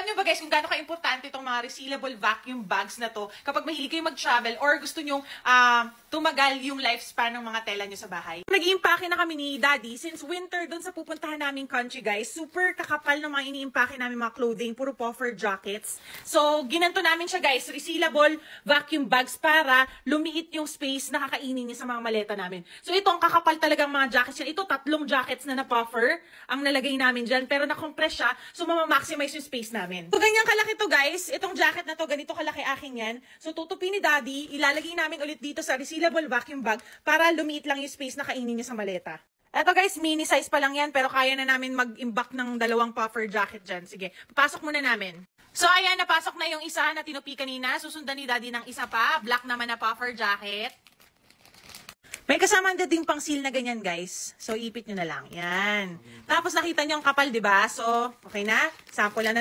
Alam niyo ba guys kung gaano ka-importante itong mga resealable vacuum bags na to kapag mahilig kayo mag-travel or gusto nyong tumagal yung lifespan ng mga tela nyo sa bahay. Nag-iimpake na kami ni Daddy since winter dun sa pupuntahan naming country guys. Super kakapal ng mga ini-impake namin mga clothing, puro puffer jackets. So, ginanto namin siya guys, resealable vacuum bags para lumiit yung space na kakainin niya sa mga maleta namin. So, itong kakapal talagang mga jackets yan. Ito, 3 jackets na puffer ang nalagay namin dyan pero na-compress siya so mamamaximize yung space namin. So, ganyan kalaki to guys. Itong jacket na to, ganito kalaki akin yan. So, tutupi ni Daddy, ilalagay namin ulit dito sa resealable vacuum bag para lumiit lang yung space na kainin niya sa maleta. Eto guys, mini size pa lang yan pero kaya na namin mag-imbak ng 2 puffer jacket dyan. Sige, papasok muna namin. So, ayan, napasok na yung isa na tinupi kanina. Susundan ni Daddy ng isa pa. Black naman na puffer jacket. May kasama din pang seal na ganyan, guys. So, ipit nyo na lang. Yan. Tapos, nakita nyo ang kapal, diba? So, okay na. Sample na